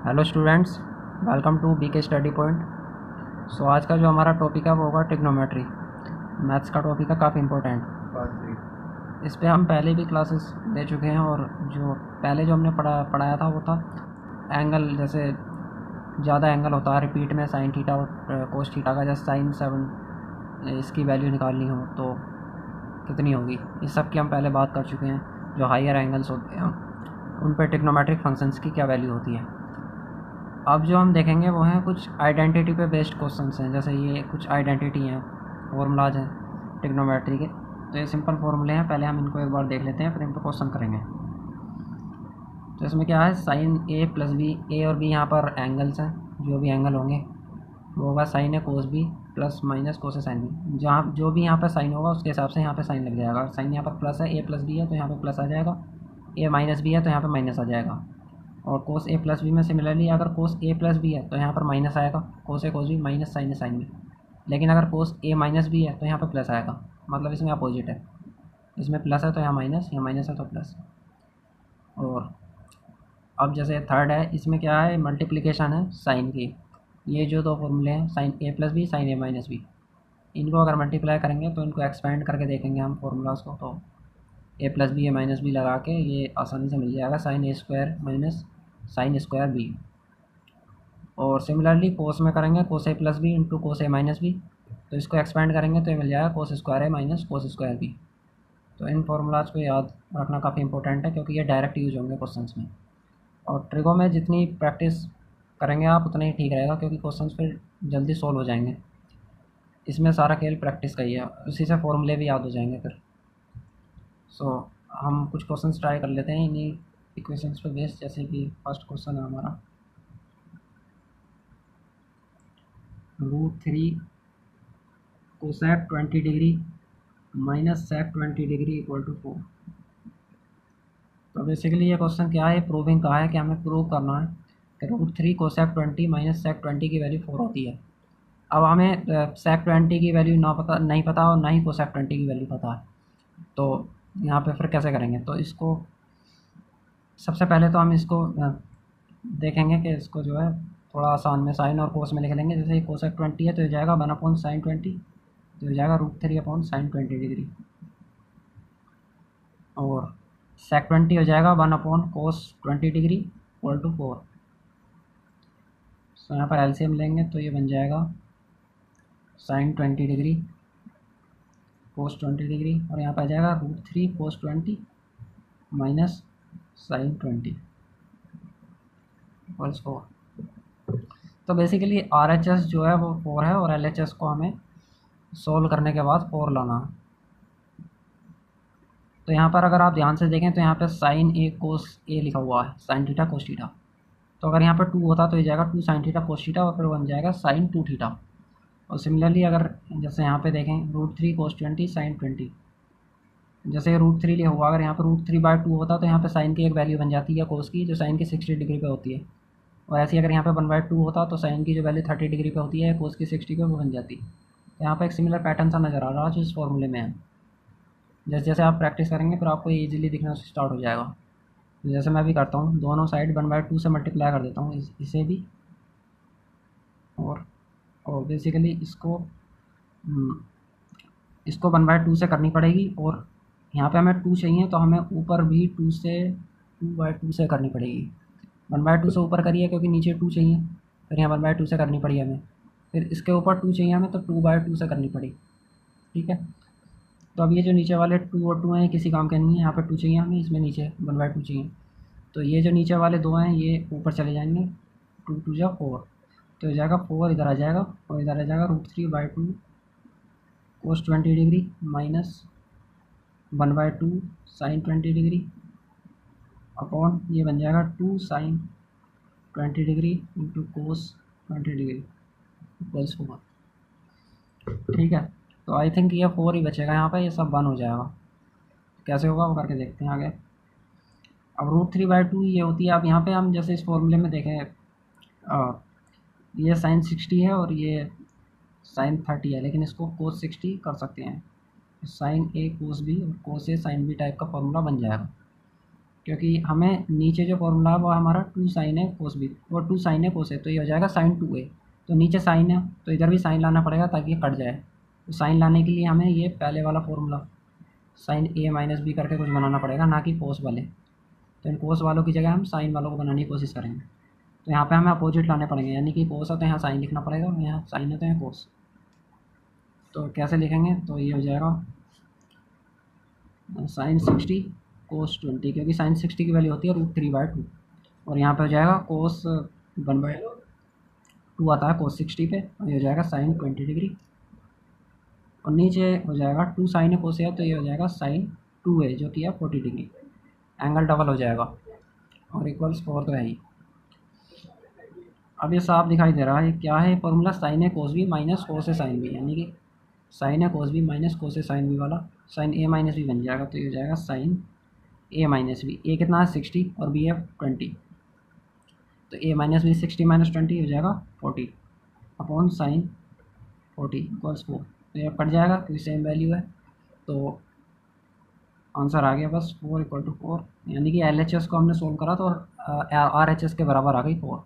Hello students, welcome to BK study point. So आज का जो हमारा टॉपिक है वो होगा ट्रिग्नोमेट्री। मैथ्स का टॉपिक है, काफ़ी इंपॉर्टेंट। इस पे हम पहले भी क्लासेस दे चुके हैं और जो पहले जो हमने पढ़ाया था वो था एंगल। जैसे ज़्यादा एंगल होता है रिपीट में साइन थीटा और कोस थीटा का, जैसे साइन 7 इसकी वैल्यू निकालनी हो तो कितनी होगी, इस सब की हम पहले बात कर चुके हैं। जो हायर एंगल्स होते हैं उन पर ट्रिग्नोमेट्रिक फंक्शंस की क्या वैल्यू होती है। अब जो हम देखेंगे वो हैं कुछ आइडेंटिटी पे बेस्ड क्वेश्चंस हैं। जैसे ये कुछ आइडेंटिटी हैं, फॉर्मूलाज हैं ट्रिग्नोमेट्री के। तो ये सिंपल फॉर्मूले हैं, पहले हम इनको एक बार देख लेते हैं, फिर इन पर क्वेश्चन करेंगे। तो इसमें क्या है, साइन ए प्लस बी, ए और बी यहाँ पर एंगल्स हैं। जो भी एंगल होंगे वो होगा sine A cos B plus minus cos A sine B. जहाँ जो भी यहाँ पर साइन होगा उसके हिसाब से यहाँ पर साइन लग जाएगा। साइन यहाँ पर प्लस है, ए प्लस बी है तो यहाँ पर प्लस आ जाएगा, ए माइनस बी है तो यहाँ पर माइनस आ जाएगा। और कोस ए प्लस बी में सिमिलरली अगर कोस ए प्लस बी है तो यहाँ पर माइनस आएगा, कोस ए कोस बी माइनस साइन ए साइन बी। लेकिन अगर कोस ए माइनस बी है तो यहाँ पर प्लस आएगा, मतलब इसमें अपोजिट है। इसमें प्लस है तो यहाँ माइनस है तो प्लस। और अब जैसे थर्ड है, इसमें क्या है, मल्टीप्लिकेशन है साइन की। ये जो दो फॉर्मूले हैं, साइन ए प्लस बी साइन ए माइनस बी, इनको अगर मल्टीप्लाई करेंगे तो इनको एक्सपेंड करके देखेंगे हम फॉर्मूलाज को, तो A plus B A minus B लगा के ये आसानी से मिल जाएगा, sine A square minus sine square B. और सिमिलरली कोस में करेंगे, cos A plus B into cos A minus B, तो इसको एक्सपेंड करेंगे तो ये मिल जाएगा cos square A minus cos square B. तो इन फॉर्मूलाज को याद रखना काफ़ी इंपॉर्टेंट है क्योंकि ये डायरेक्ट यूज होंगे क्वेश्चंस में। और ट्रिगो में जितनी प्रैक्टिस करेंगे आप उतना ही ठीक रहेगा, क्योंकि क्वेश्चंस फिर जल्दी सॉल्व हो जाएंगे। इसमें सारा खेल प्रैक्टिस का ही है, उसी से फॉर्मूले भी याद हो जाएंगे फिर। सो हम कुछ क्वेश्चंस ट्राई कर लेते हैं इन्हीं इक्वेशंस पे बेस्ड। जैसे कि फर्स्ट क्वेश्चन है हमारा, √3 cosec 20 degree minus sec 20 degree equal to 4। तो बेसिकली ये क्वेश्चन क्या है, प्रूविंग का है कि हमें प्रूव करना है कि √3 कोसेक 20 माइनस सेक 20 की वैल्यू 4 होती है। अब हमें सेक 20 की वैल्यू नहीं पता और ना ही कोसेक 20 की वैल्यू पता है, तो यहाँ पे फिर कैसे करेंगे। तो इसको सबसे पहले तो हम इसको देखेंगे कि इसको जो है थोड़ा आसान में साइन और कोस में लिख लेंगे। जैसे कोसेक 20 है तो ये जाएगा 1/sin20, तो ये जाएगा √3/sin20 डिग्री। और सेक 20 हो जाएगा 1/cos20 डिग्री इक्वल टू 4। तो यहाँ पर एलसीएम लेंगे तो ये बन जाएगा sin20 डिग्री cos20 डिग्री, और यहाँ पर आ जाएगा √3 cos20 माइनस sin20 इक्वल्स 4। तो बेसिकली RHS जो है वो 4 है और LHS को हमें सोल्व करने के बाद 4 लाना है। तो यहाँ पर अगर आप ध्यान से देखें तो यहाँ पे साइन ए कोस ए लिखा हुआ है, साइन थीटा कोस थीटा। तो अगर यहाँ पर 2 होता तो ये जाएगा 2 sin थीटा कोस थीटा और फिर बन जाएगा sin 2 थीटा। और सिमिलरली अगर जैसे यहाँ पे देखें √3 cos20 sin20, जैसे √3 लिखा हुआ, अगर यहाँ पर √3/2 होता तो यहाँ पे साइन की एक वैल्यू बन जाती है कोस की, जो साइन की 60 डिग्री पे होती है। और ऐसे ही अगर यहाँ पे 1/2 होता तो साइन की जो वैल्यू 30 डिग्री पे होती है कोस की 60 पे, वो बन जाती। तो यहाँ पर एक सिमिलर पैटर्न सा नज़र आ रहा है जो इस फॉर्मूले में है। जैसे जैसे आप प्रैक्टिस करेंगे फिर आपको ये ईजिली दिखना स्टार्ट हो जाएगा। जैसे मैं भी करता हूँ, दोनों साइड 1/2 से मल्टीप्लाई कर देता हूँ, इसे भी और बेसिकली इसको 1/2 से करनी पड़ेगी। और यहाँ पे हमें 2 चाहिए तो हमें ऊपर भी 2/2 से करनी पड़ेगी। 1/2 से ऊपर करिए क्योंकि नीचे 2 चाहिए, फिर यहाँ 1/2 से करनी पड़ी हमें। फिर इसके ऊपर 2 चाहिए हमें तो 2/2 से करनी पड़ी। ठीक है, तो अब ये जो नीचे वाले 2 और 2 हैं किसी काम के नहीं है, यहाँ पर 2 चाहिए हमें, इसमें नीचे 1/2 चाहिए। तो ये जो नीचे वाले 2 हैं ये ऊपर चले जाएंगे, 2 2 जा 4, तो हो जाएगा 4 इधर आ जाएगा और इधर आ जाएगा √3/2 cos20 degree minus 1/2 sin20 degree upon ये बन जाएगा 2 sin20 degree into cos20 degree equals 4। ठीक है, तो आई थिंक ये 4 ही बचेगा यहाँ पर, ये सब 1 हो जाएगा। कैसे होगा वो करके देखते हैं आगे। अब √3/2 ये होती है। अब यहाँ पे हम जैसे इस फॉर्मूले में देखें, ये sin 60 है और ये sin 30 है, लेकिन इसको cos 60 कर सकते हैं। sin A cos B और cos A sin B type का फॉर्मूला बन जाएगा। क्योंकि हमें नीचे जो फॉर्मूला है वो हमारा 2 साइन है कोस बी, वो 2 साइन है कोस है, तो ये हो जाएगा साइन 2a। तो नीचे साइन है तो इधर भी साइन लाना पड़ेगा ताकि ये कट जाए। तो साइन लाने के लिए हमें ये पहले वाला formula sine a minus B करके कुछ बनाना पड़ेगा, ना कि कोस वाले। तो इन कोस वालों की जगह हम साइन वालों को बनाने की कोशिश करेंगे। तो यहाँ पे हमें अपोजिट लाने पड़ेंगे, यानी कि कोस है तो यहाँ साइन लिखना पड़ेगा, और यहाँ साइन है तो यहाँ कोस। तो कैसे लिखेंगे, तो ये हो जाएगा साइन 60 कोस 20, क्योंकि साइन 60 की वैल्यू होती है √3/2। और यहाँ पे हो जाएगा कोस 1/2 आता है कोस 60 पे, और ये हो जाएगा साइन 20 डिग्री। और नीचे हो जाएगा 2 साइन है कोस है, तो ये हो जाएगा साइन 2a जो कि है 40 डिग्री। एंगल डबल हो जाएगा और इक्वल्स 4 तो है ही। अब ये साफ दिखाई दे रहा है क्या है फॉर्मूला, साइन है कोस बी माइनस कोस है साइन बी, यानी कि साइन है कोस बी माइनस कोस है साइन बी वाला साइन a माइनस बी बन जाएगा। तो ये हो जाएगा sine a minus B, a कितना है 60 और b है 20, तो a माइनस बी 60 माइनस 20 हो जाएगा 40 अपॉन साइन 40 इक्वल्स 4। तो ये कट जाएगा क्योंकि सेम वैल्यू है, तो आंसर आ गया बस 4 = 4, यानी कि LHS को हमने सोल्व करा तो RHS के बराबर आ गई 4।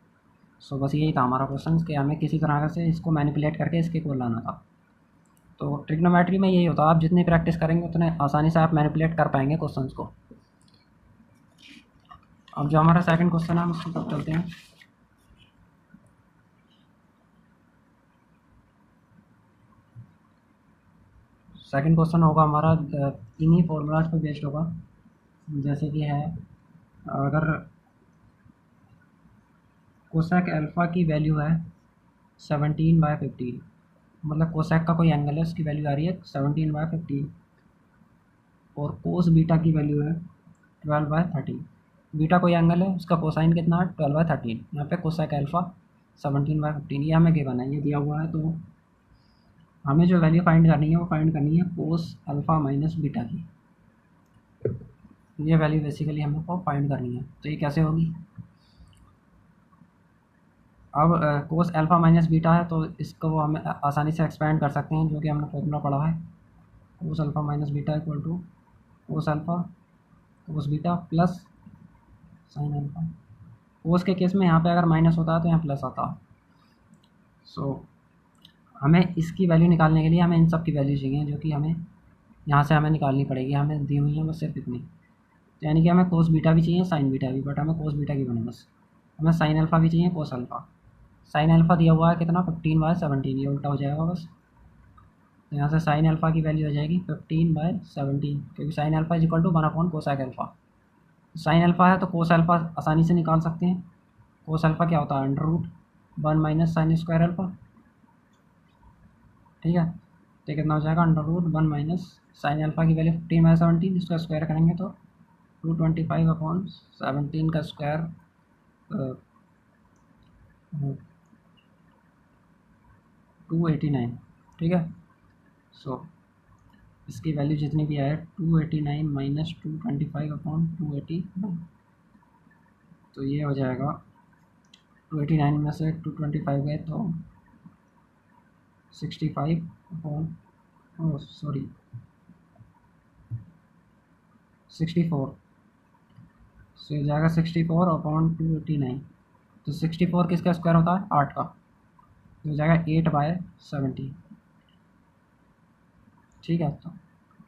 सो बस यही था हमारा क्वेश्चन कि हमें किसी तरह से इसको मैनिपुलेट करके इसके को लाना था। तो ट्रिग्नोमेट्री में यही होता है, आप जितनी प्रैक्टिस करेंगे उतने आसानी से आप मैनिपुलेट कर पाएंगे क्वेश्चंस को। अब जो हमारा सेकंड क्वेश्चन है हम उसकी तरफ चलते हैं। सेकंड क्वेश्चन होगा हमारा इन्हीं फॉर्मूलाज पर बेस्ड होगा, जैसे कि है अगर कोसेक अल्फ़ा की वैल्यू है 17/15, मतलब कोसेक का कोई एंगल है उसकी वैल्यू आ रही है 17/15, और कोस बीटा की वैल्यू है 12/13। बीटा कोई एंगल है, उसका कोसाइन कितना है 12/13। यहाँ पे कोसेक अल्फ़ा 17/15 ये हमें गिवन है, ये दिया हुआ है। तो हमें जो वैल्यू फाइंड करनी है वो फाइंड करनी है कोस अल्फ़ा माइनस बीटा की। ये वैल्यू बेसिकली हमें को फाइंड करनी है। तो ये कैसे होगी, अब कोस अल्फ़ा माइनस बीटा है तो इसको हम आसानी से एक्सपेंड कर सकते हैं, जो कि हमने फॉर्मूला पढ़ा है cos alpha minus beta equal to cos alpha cos beta plus sine alpha. Cos के केस में यहाँ पे अगर माइनस होता है तो यहाँ प्लस आता है। सो हमें इसकी वैल्यू निकालने के लिए हमें इन सब की वैल्यू चाहिए, जो कि हमें यहाँ से हमें निकालनी पड़ेगी, हमें दी हुई है बस सिर्फ इतनी। तो यानी कि हमें कोस बीटा भी चाहिए साइन बीटा भी, बट हमें कोस बीटा की बने बस। हमें साइन अल्फ़ा भी चाहिए कोस अल्फ़ा। साइन अल्फ़ा दिया हुआ है कितना 15/17, ये उल्टा हो जाएगा बस। तो यहाँ से साइन अल्फ़ा की वैल्यू हो जाएगी 15/17, क्योंकि sine alpha is equal to 1 cosec alpha. Sine alpha है तो कोस अल्फ़ा आसानी से निकाल सकते हैं। कोस अल्फ़ा क्या होता है √1 माइनस साइन स्क्वायर अल्फ़ा, ठीक है। तो कितना हो जाएगा √1 माइनस साइन अल्फ़ा की वैल्यू 15/17, इसका स्क्वायर करेंगे तो 225/17 का स्क्वायर 289, ठीक है। सो इसकी वैल्यू जितनी भी आए 289 माइनस 225/289, तो ये हो जाएगा 289 में से 225 गए तो 65 64, सो हो जाएगा 64/289। तो 64 किसका स्क्वायर होता है 8 का, तो हो जाएगा 8/70, ठीक है। तो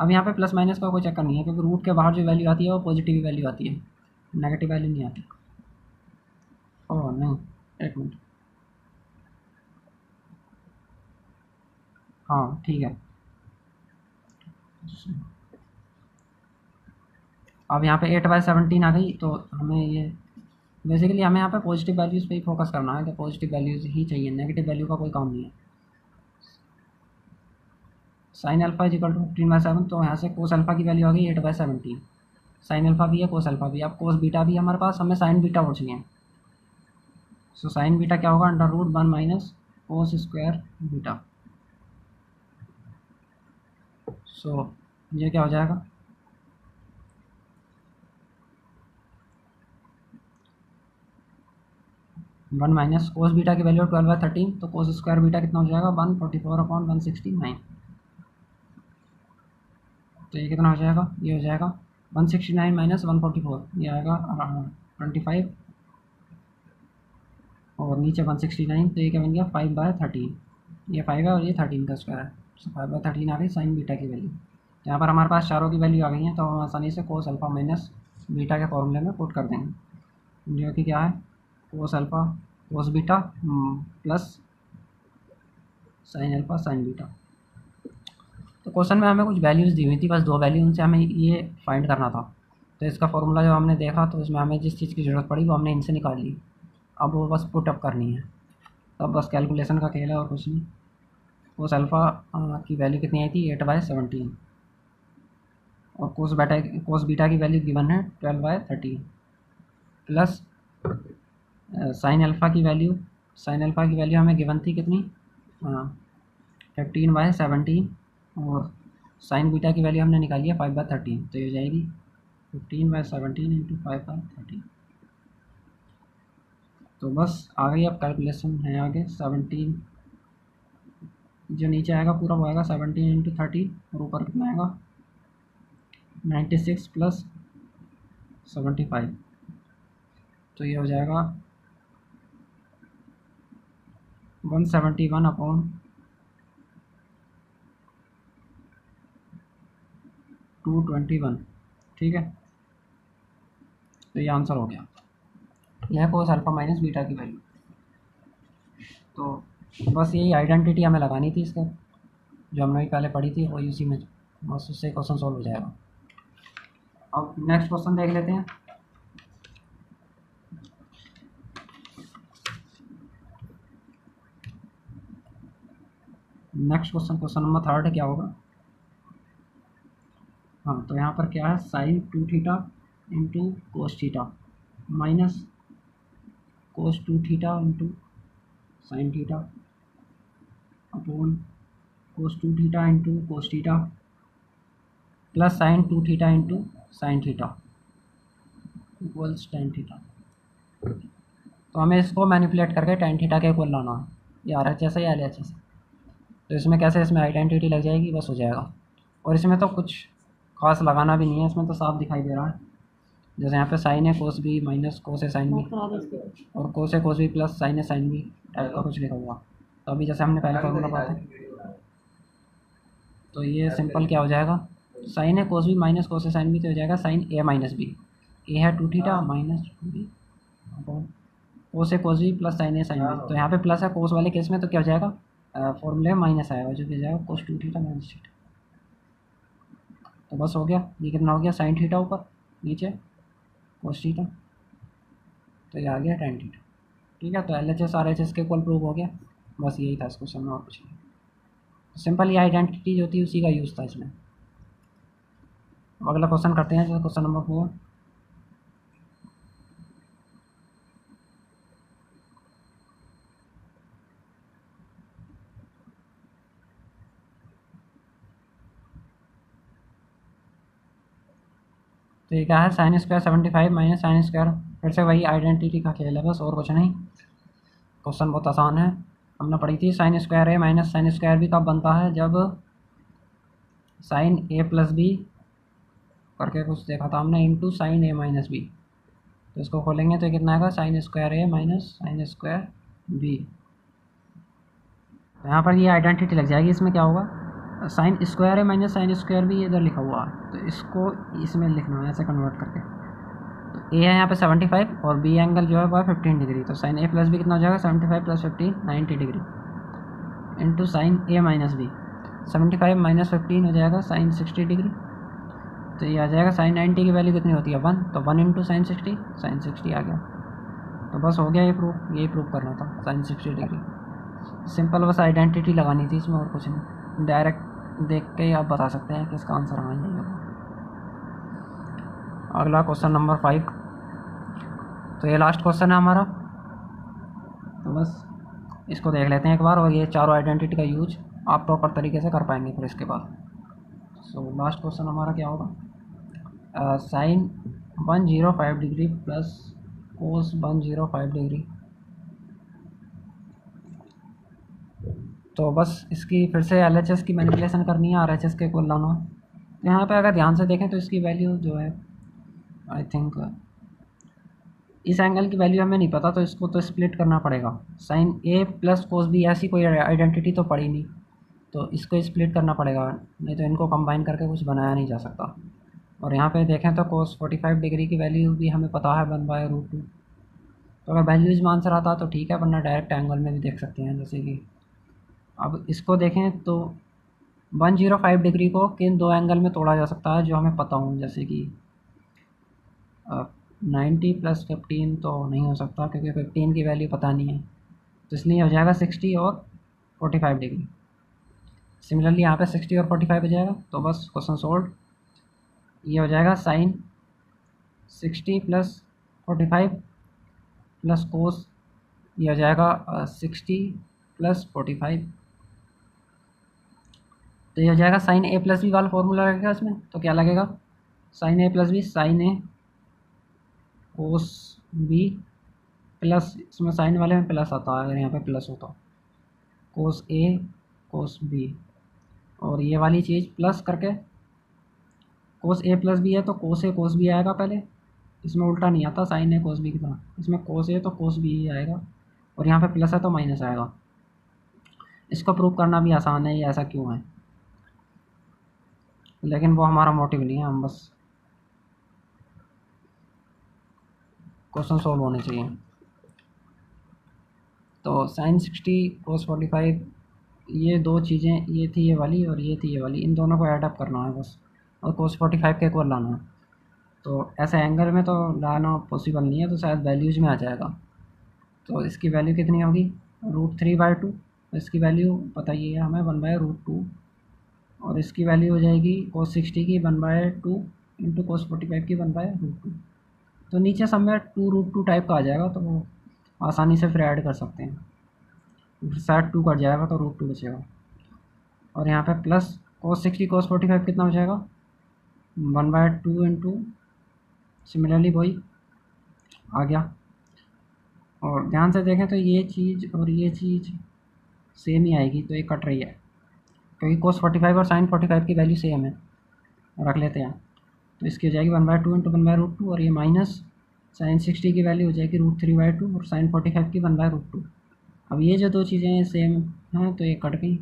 अब यहाँ पे प्लस माइनस का कोई चक्कर नहीं है, क्योंकि रूट के बाहर जो वैल्यू आती है वो पॉजिटिव वैल्यू आती है, नेगेटिव वैल्यू नहीं आती। ओह नहीं, एक मिनट, हाँ ठीक है। अब यहाँ पे 8/17 आ गई, तो हमें ये बेसिकली हमें यहाँ पे पॉजिटिव वैल्यूज़ पे ही फोकस करना है कि पॉजिटिव वैल्यूज़ ही चाहिए, नेगेटिव वैल्यू का कोई काम नहीं है। Sine alpha is equal to 15/7, तो यहाँ से कोस अल्फ़ा की वैल्यू आ गई 8/17। साइन अल्फ़ा भी है कोस अल्फ़ा भी, अब कोस बीटा भी हमारे पास, हमें साइन बीटा और चाहिए। सो साइन बीटा क्या होगा √1 माइनस कोस स्क्वायर बीटा। सो ये क्या हो जाएगा 1 माइनस कोस बीटा की वैल्यू 12/13, तो कोस स्क्वायर बीटा कितना हो जाएगा 144/169। तो ये कितना हो जाएगा, ये हो जाएगा 169 माइनस 144 ये आएगा 25 और नीचे 169, तो ये क्या बन गया 5/13। ये 5 है और ये 13 का स्क्वायर है, तो 5/13 आ गई साइन बीटा की वैल्यू। तो यहाँ पर हमारे पास चारों की वैल्यू आ गई है, तो हम आसानी से कोस अल्फ़ा माइनस बीटा के फॉर्मूले में पुट कर देंगे, जो कि क्या है cos alpha cos beta plus sine alpha sine beta. तो क्वेश्चन में हमें कुछ वैल्यूज़ दी हुई थी, बस 2 वैल्यू, उनसे हमें ये फाइंड करना था। तो इसका फॉर्मूला जब हमने देखा तो उसमें हमें जिस चीज़ की ज़रूरत पड़ी वो हमने इनसे निकाल ली, अब वो बस पुट अप करनी है। तब बस कैलकुलेशन का खेल है और कुछ नहीं। कोस अल्फ़ा की वैल्यू कितनी आई थी 8/17 और कोस बीटा की वैल्यू गिवन है 12/13 प्लस साइन अल्फ़ा की वैल्यू हमें गिवन थी कितनी 15/17 और साइन बीटा की वैल्यू हमने निकाली है 5/13, तो ये हो जाएगी 15/17 इंटू 5/13। तो बस आ गई, अब कैलकुलेशन है आगे। 17 जो नीचे आएगा पूरा वो आएगा 17 इंटू 13 और ऊपर कितना आएगा 96 प्लस 75, तो ये हो जाएगा 171/221, ठीक है। तो ये आंसर हो गया, यह कोस अल्फ़ा माइनस बीटा की वैल्यू। तो बस यही आइडेंटिटी हमें लगानी थी इसका, जो हमने पहले पढ़ी थी वो उसी में, बस उससे क्वेश्चन सॉल्व हो जाएगा। अब नेक्स्ट क्वेश्चन देख लेते हैं। नेक्स्ट क्वेश्चन नंबर 3 क्या होगा। हाँ, तो यहाँ पर क्या है sine 2 theta into cos theta minus cos 2 theta into sine theta upon cos 2 theta into cos theta plus sine 2 theta into sine theta equals ten theta. तो हमें इसको मैनिपुलेट करके टेन थीटा के इक्वल लाना है, ये आर एच एस है या एल एच एस है। तो इसमें कैसे, इसमें आइडेंटिटी लग जाएगी, बस हो जाएगा। और इसमें तो कुछ खास लगाना भी नहीं है, इसमें तो साफ दिखाई दे रहा है। जैसे यहाँ पे साइन है कोस बी माइनस कोस है साइन बी और कोस है कोस बी प्लस साइन है साइन बी टाइप का कुछ लिखा हुआ। तो अभी जैसे हमने पहले फॉर्मूला पढ़ा था, तो ये सिंपल क्या हो जाएगा, साइन है कोस बी माइनस कोस है साइन बी, तो हो जाएगा साइन ए माइनस बी। ए है 2 थीटा माइनस 2 बी कोस है कोस बी प्लस साइन ए साइन बी। तो यहाँ पे प्लस है कोस वाले केस में, तो क्या हो जाएगा फॉर्मूले में माइनस आएगा, जो कि हो जाएगा कोस 2 थीटा माइनस थीटा। तो बस हो गया, ये कितना हो गया साइन थीटा ऊपर नीचे कोस थीटा, तो ये आ गया टेन थीटा, ठीक है। तो L H S R H S के इक्वल प्रूव हो गया, बस यही था इस क्वेश्चन में और कुछ नहीं। सिंपल ये आइडेंटिटी जो थी उसी का यूज़ था इसमें। अगला क्वेश्चन करते हैं, जैसे क्वेश्चन नंबर 4। तो ये क्या है sine square 75 minus sine square, फिर से वही आइडेंटिटी का खेल है बस, और कुछ नहीं। क्वेश्चन बहुत आसान है, हमने पढ़ी थी sine square A minus sine square B कब बनता है, जब साइन ए प्लस बी करके कुछ देखा था हमने इंटू साइन ए माइनस बी। तो इसको खोलेंगे तो कितना आएगा sine square A minus sine square B. यहाँ पर ये आइडेंटिटी लग जाएगी। इसमें क्या होगा साइन स्क्वायर है माइनस साइन स्क्वायर भी इधर लिखा हुआ है, तो इसको इसमें लिखना है ऐसे कन्वर्ट करके। तो ए है यहाँ पे 75 और बी एंगल जो है वो है 15 डिग्री, तो साइन ए प्लस बी कितना हो जाएगा 75 प्लस 15 90 डिग्री इंटू साइन ए माइनस बी। 75 माइनस 15 हो जाएगा साइन 60 डिग्री, तो ये आ जाएगा साइन 90 की वैल्यू कितनी होती है 1, तो 1 इंटू साइन 60 आ गया। तो बस हो गया ये प्रूफ, यही प्रूफ करना था साइन 60 डिग्री। सिंपल बस आइडेंटिटी लगानी थी इसमें और कुछ नहीं, डायरेक्ट देख के आप बता सकते हैं कि इसका आंसर हाँ यही होगा। अगला क्वेश्चन नंबर 5, तो ये लास्ट क्वेश्चन है हमारा, तो बस इसको देख लेते हैं एक बार, और ये चारों आइडेंटिटी का यूज आप प्रॉपर तरीके से कर पाएंगे फिर इसके बाद। सो लास्ट क्वेश्चन हमारा क्या होगा, sine 105 degree plus cos 105 degree. तो बस इसकी फिर से एल एच एस की मैनिपुलेशन करनी है, आर एच एस के इक्वल लाना। तो यहाँ पे अगर ध्यान से देखें तो इसकी वैल्यू जो है आई थिंक इस एंगल की वैल्यू हमें नहीं पता, तो इसको तो स्प्लिट करना पड़ेगा। साइन ए प्लस कोस बी ऐसी कोई आइडेंटिटी तो पड़ी नहीं, तो इसको स्प्लिट करना पड़ेगा, नहीं तो इनको कंबाइन करके कुछ बनाया नहीं जा सकता। और यहाँ पे देखें तो कोस 45 डिग्री की वैल्यू भी हमें पता है 1/√2। तो अगर वैल्यूज में आंसर आता तो ठीक है, वरना डायरेक्ट एंगल में भी देख सकते हैं। जैसे कि अब इसको देखें तो 105 डिग्री को किन दो एंगल में तोड़ा जा सकता है जो हमें पता हो, जैसे कि 90 + 15 तो नहीं हो सकता क्योंकि 15 की वैल्यू पता नहीं है, तो इसलिए हो जाएगा 60 और 45 डिग्री। सिमिलरली यहाँ पे 60 और 45 हो जाएगा, तो बस क्वेश्चन सोल्व। ये हो जाएगा साइन 60 + 45 + कोस, ये हो जाएगा 60 + 45, तो ये हो जाएगा साइन ए + बी वाला फॉर्मूला लगेगा इसमें। तो क्या लगेगा, sign A + B sign A cos B plus, इसमें साइन वाले में प्लस आता है, अगर यहाँ पे प्लस होता कोस ए कोस बी, और ये वाली चीज़ प्लस करके कोस ए + बी है तो कोस ए कोस बी आएगा पहले, इसमें उल्टा नहीं आता साइन ए कोस बी की तरह, इसमें कोस ए तो कोस बी ही आएगा, और यहाँ पे प्लस है तो माइनस आएगा। इसको प्रूव करना भी आसान है ये ऐसा क्यों है, लेकिन वो हमारा मोटिव नहीं है, हम बस क्वेश्चन सॉल्व होने चाहिए। तो साइन 60 कोस 45, ये दो चीज़ें, ये थी ये वाली और ये थी ये वाली, इन दोनों को ऐड अप करना है बस, और कोस 45 के इक्वल लाना है। तो ऐसे एंगल में तो लाना पॉसिबल नहीं है, तो शायद वैल्यूज़ में आ जाएगा। तो इसकी वैल्यू कितनी होगी, √3/2, इसकी वैल्यू पता ही है हमें 1/√2, और इसकी वैल्यू हो जाएगी कोस 60 की 1/2 इंटू कोस 45 की 1/√2। तो नीचे सब में 2√2 टाइप का आ जाएगा, तो वो आसानी से फिर ऐड कर सकते हैं। साइड 2 कट जाएगा तो √2 बचेगा, और यहाँ पे प्लस कोस 60 कोस 45 कितना हो जाएगा 1/2 इंटू, सिमिलरली वही आ गया। और ध्यान से देखें तो ये चीज़ और ये चीज़ सेम ही आएगी, तो ये कट रही है क्योंकि कोस 45 और साइन 45 की वैल्यू सेम है, रख लेते हैं। तो इसकी हो जाएगी 1/2 इंटू 1/√2, और ये माइनस साइन 60 की वैल्यू हो जाएगी √3/2 और साइन 45 की 1/√2। अब ये जो दो चीज़ें सेम हैं तो ये कट गई,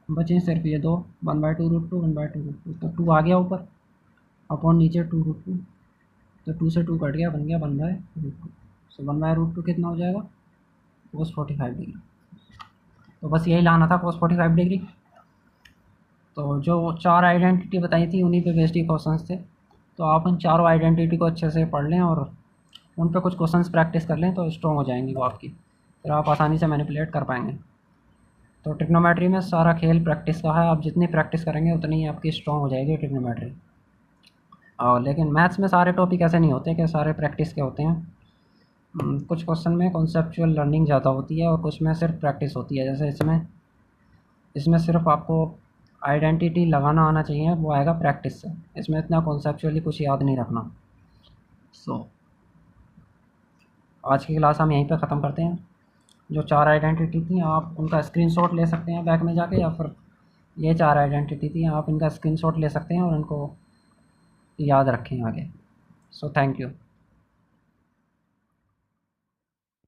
बचे सिर्फ ये दो 1/2√2 1/2√2, तो 2 आ गया ऊपर अपॉन नीचे 2√2, तो 2 से 2 कट गया, बन गया 1/√2। सो 1/√2 कितना हो जाएगा कोस 45 डिग्री। तो बस यही लाना था कोस 45 डिग्री। तो जो 4 आइडेंटिटी बताई थी उन्हीं पे बेस्ड ही क्वेश्चंस थे, तो आप उन चारों आइडेंटिटी को अच्छे से पढ़ लें और उन पे कुछ क्वेश्चंस प्रैक्टिस कर लें, तो स्ट्रॉन्ग हो जाएंगी वो आपकी, फिर आप आसानी से मैनिपुलेट कर पाएंगे। तो ट्रिग्नोमेट्री में सारा खेल प्रैक्टिस का है, आप जितनी प्रैक्टिस करेंगे उतनी ही आपकी स्ट्रॉन्ग हो जाएगी ट्रिग्नोमेट्री। और लेकिन मैथ्स में सारे टॉपिक ऐसे नहीं होते कि सारे प्रैक्टिस के होते हैं। कुछ क्वेश्चन में कॉन्सेप्चुअल लर्निंग ज़्यादा होती है और कुछ में सिर्फ प्रैक्टिस होती है। जैसे इसमें सिर्फ आपको आइडेंटिटी लगाना आना चाहिए, वो आएगा प्रैक्टिस से, इसमें इतना कॉन्सेप्चुअली कुछ याद नहीं रखना। आज की क्लास हम यहीं पर ख़त्म करते हैं। जो 4 आइडेंटिटी थी आप उनका स्क्रीनशॉट ले सकते हैं बैक में जाके, या फिर ये 4 आइडेंटिटी थी आप इनका स्क्रीनशॉट ले सकते हैं और इनको याद रखें आगे। So thank you.